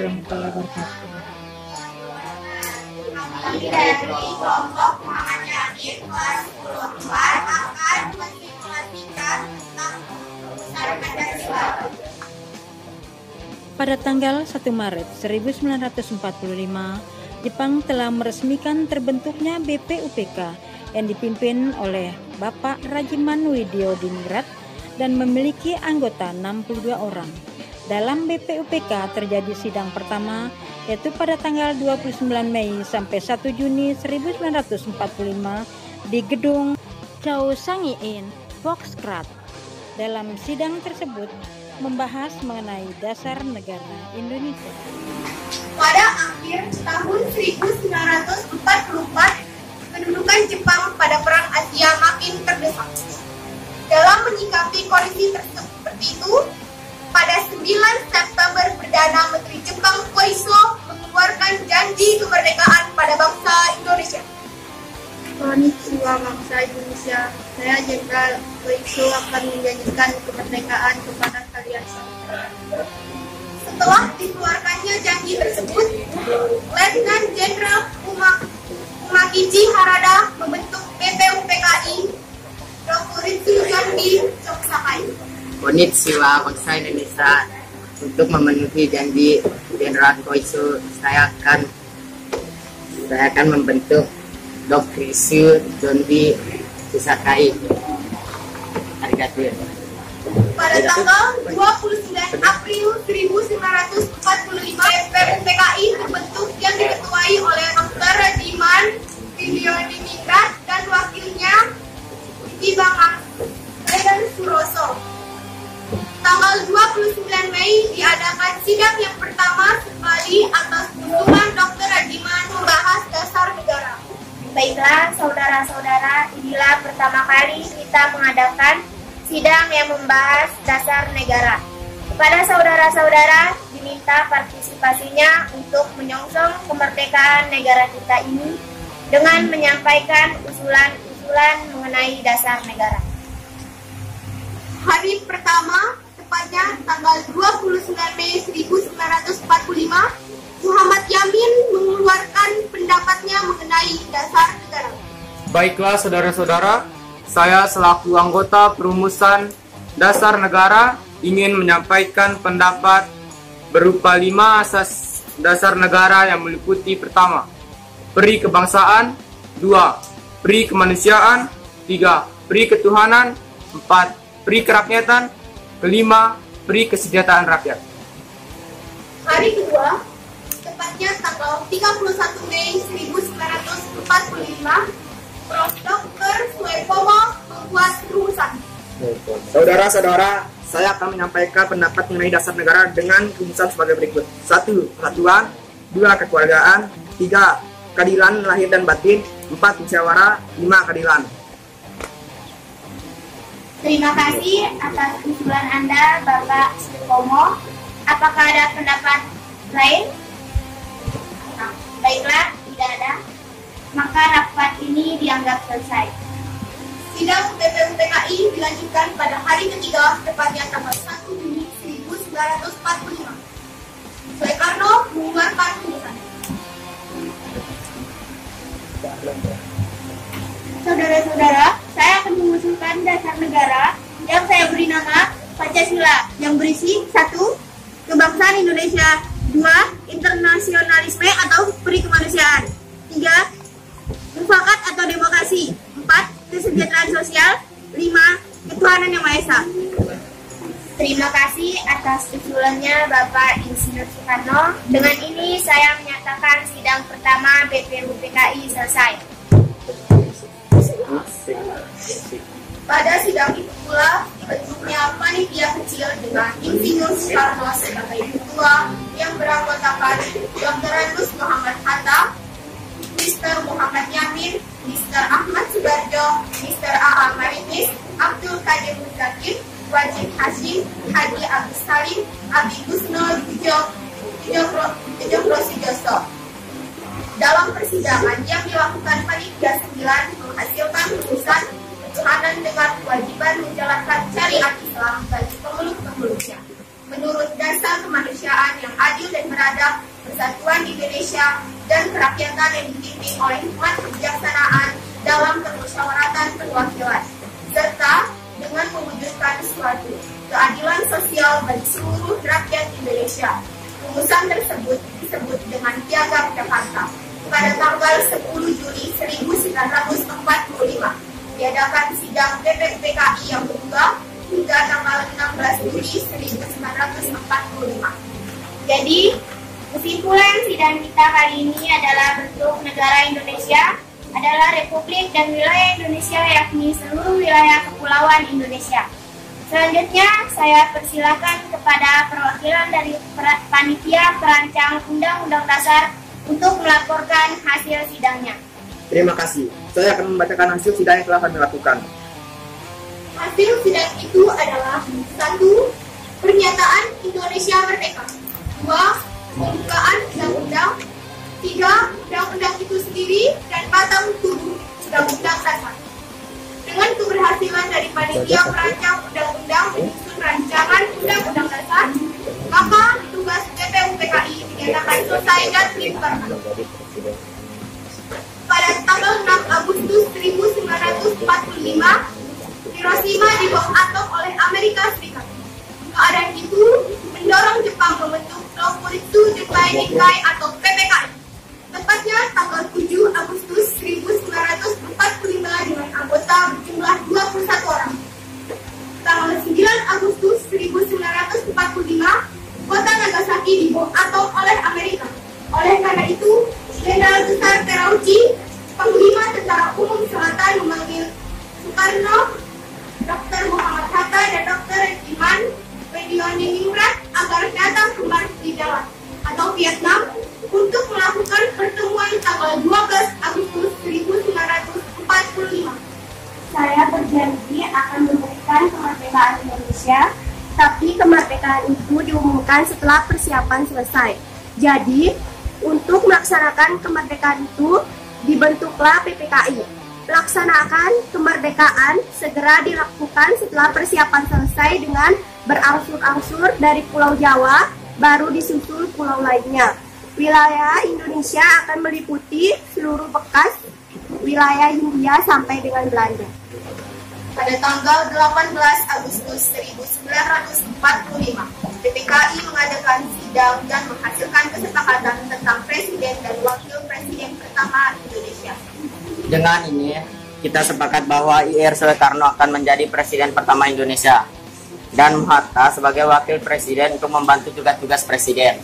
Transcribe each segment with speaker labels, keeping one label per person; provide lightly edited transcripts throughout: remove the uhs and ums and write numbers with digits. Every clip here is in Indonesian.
Speaker 1: warahmatullahi wabarakatuh.
Speaker 2: Kami dari kelompok Muhammad Yamin kelas 10 akan mensimulasikan tentang urusan Pancasila.
Speaker 1: Pada tanggal 1 Maret 1945, Jepang telah meresmikan terbentuknya BPUPK yang dipimpin oleh Bapak Rajiman Widyodiningrat dan memiliki anggota 62 orang. Dalam BPUPK terjadi sidang pertama yaitu pada tanggal 29 Mei sampai 1 Juni 1945 di gedung Chow Sang-in, Foxcrat. Dalam sidang tersebut membahas mengenai dasar negara Indonesia.
Speaker 2: Pada akhir tahun 1944, kedudukan Jepang pada Perang Asia makin terdesak. Dalam menyikapi kondisi seperti itu, pada 9 September Perdana Menteri Jepang Koiso mengeluarkan janji kemerdekaan pada bangsa Indonesia.
Speaker 3: Konnichiwa bangsa Indonesia, saya Jenderal Koiso akan menjanjikan kemerdekaan kepada kalian semua.
Speaker 2: Setelah dikeluarkannya janji tersebut, Letnan Jenderal Umakichi Harada membentuk BPUPKI Rokuritsu Jambi Choksakai.
Speaker 4: Konnichiwa bangsa Indonesia, untuk memenuhi janji Jenderal Koiso, saya akan membentuk Rokuritsu Jambi Choksakai. Arigatou.
Speaker 2: Pada tanggal 29 April 1945, BPUPKI terbentuk yang diketuai oleh Dr. Rajiman Widyodiningrat dan wakilnya di Bangka dan Suroso. Tanggal 29 Mei diadakan sidang yang pertama sekali atas usulan Dr. Rajiman membahas dasar negara.
Speaker 3: Baiklah saudara-saudara, inilah pertama kali kita mengadakan sidang yang membahas dasar negara. Kepada saudara-saudara diminta partisipasinya untuk menyongsong kemerdekaan negara kita ini dengan menyampaikan usulan-usulan mengenai dasar negara.
Speaker 2: Hari pertama, tepatnya tanggal 29 Mei 1945, Muhammad Yamin mengeluarkan pendapatnya mengenai dasar negara.
Speaker 5: Baiklah saudara-saudara, saya selaku anggota perumusan dasar negara ingin menyampaikan pendapat berupa 5 asas dasar negara yang meliputi: pertama, peri kebangsaan; 2, peri kemanusiaan; 3, peri ketuhanan; 4, peri kerakyatan; 5, peri kesejahteraan rakyat.
Speaker 2: Hari kedua, tepatnya tanggal 31 Mei 1945, Prof. Dr. Suepomo membuat rumusan.
Speaker 6: Saudara-saudara, saya akan menyampaikan pendapat mengenai dasar negara dengan rumusan sebagai berikut: 1, persatuan; 2, kekeluargaan; 3, keadilan lahir dan batin; 4, musyawarah; 5, keadilan.
Speaker 3: Terima kasih atas usulan Anda, Bapak Suepomo. Apakah ada pendapat lain? Baiklah, tidak ada. Maka rapat ini dianggap selesai.
Speaker 2: Sidang BPUPKI dilanjutkan pada hari ketiga, tepatnya tanggal 1 Juni 1945. Soekarno mengeluarkan rumusan.
Speaker 3: Saudara-saudara, saya akan mengusulkan dasar negara yang saya beri nama Pancasila, yang berisi 1, kebangsaan Indonesia; 2, internasionalisme atau peri kemanusiaan; 3, mufakat atau demokrasi; 4, kesejahteraan sosial; 5, ketuhanan yang Maha Esa.
Speaker 7: Terima kasih atas usulannya Bapak Insinyur Soekarno. Dengan ini saya menyatakan sidang pertama BPUPKI selesai.
Speaker 2: Pada sidang itu pula dibentuknya panitia kecil dengan Insinyur Soekarno sebagai ketua yang beranggotakan Dr. Anus Muhammad Hatta, Mr. Muhammad Yamin, Mr. Ahmad Subarjo, Mr. A.A. Maritis, Abdul Qadir Muzakir, Wajib Hashim, Hadi Abdus Salim, Abi Gusno, Jojokro Sijoso. Dalam persidangan yang dilakukan panitia 9 menghasilkan putusan ketuhanan dengan kewajiban menjalankan syariat Islam bagi pemeluk-pemeluknya menurut dasar kemanusiaan yang yang adil dan beradab, persatuan Indonesia, dan kerakyatan yang dipimpin oleh hikmat kebijaksanaan dalam permusyawaratan perwakilan, serta dengan mewujudkan suatu keadilan sosial bagi seluruh rakyat Indonesia. Rumusan tersebut disebut dengan Piagam Jakarta. Pada tanggal 10 Juli 1945, diadakan sidang BPUPKI yang kedua hingga tanggal 16 Juli 1945.
Speaker 7: Jadi, kesimpulan sidang kita kali ini adalah bentuk negara Indonesia adalah Republik dan wilayah Indonesia, yakni seluruh wilayah kepulauan Indonesia. Selanjutnya, saya persilakan kepada perwakilan dari panitia perancang Undang-Undang Dasar untuk melaporkan hasil sidangnya.
Speaker 6: Terima kasih. Saya akan membacakan hasil sidang yang telah kami lakukan.
Speaker 2: Hasil sidang itu adalah 1. Pernyataan Indonesia Merdeka. 2. Pembukaan undang-undang. 3. Undang-undang itu sendiri dan batang tubuh Undang-Undang Dasar. Dengan keberhasilan dari panitia perancang undang-undang menyusun rancangan Undang-Undang Dasar, maka tugas BPUPKI dinyatakan selesai dan dikeluarkan. Pada tanggal 6 Agustus 1945, Hiroshima dibom atom oleh Amerika Serikat. Keadaan itu mendorong Jepang membentuk Kyokuritsu Jukai Nikai atau PPKI. Tepatnya tanggal 7 Agustus 1945 dengan anggota berjumlah 21 orang. Tanggal 9 Agustus 1945, kota Nagasaki dibom atom oleh Amerika. Oleh karena itu, Jenderal Besar Terauchi, Panglima Tentara Umum Selatan, memanggil Soekarno, Dr. Muhammad Hatta, dan Dr. Iman Medioningrat agar datang ke Manila atau Vietnam untuk melakukan pertemuan tanggal 12 Agustus 1945.
Speaker 3: Saya berjanji akan memberikan kemerdekaan Indonesia, tapi kemerdekaan itu diumumkan setelah persiapan selesai. Jadi, untuk melaksanakan kemerdekaan itu, dibentuklah PPKI. Pelaksanaan kemerdekaan segera dilakukan setelah persiapan selesai dengan berangsur-angsur dari Pulau Jawa, baru disusul pulau lainnya. Wilayah Indonesia akan meliputi seluruh bekas wilayah Hindia sampai dengan Belanda.
Speaker 2: Pada tanggal 18 Agustus 1945, PPKI mengadakan sidang dan menghasilkan kesepakatan tentang Presiden dan Wakil Presiden pertama Indonesia.
Speaker 4: Dengan ini, kita sepakat bahwa IR Soekarno akan menjadi Presiden pertama Indonesia dan Hatta sebagai Wakil Presiden untuk membantu tugas-tugas Presiden.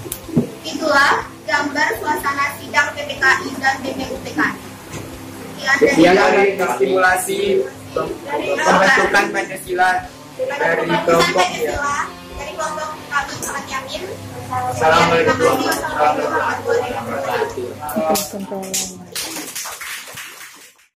Speaker 2: Itulah gambar suasana sidang PPKI dan BPUPKI.
Speaker 5: Sekian dari simulasi pembentukan Pancasila dari kelompok
Speaker 2: kami Muhammad Yamin.
Speaker 5: Assalamualaikum warahmatullahi
Speaker 2: Wabarakatuh.
Speaker 1: Contoh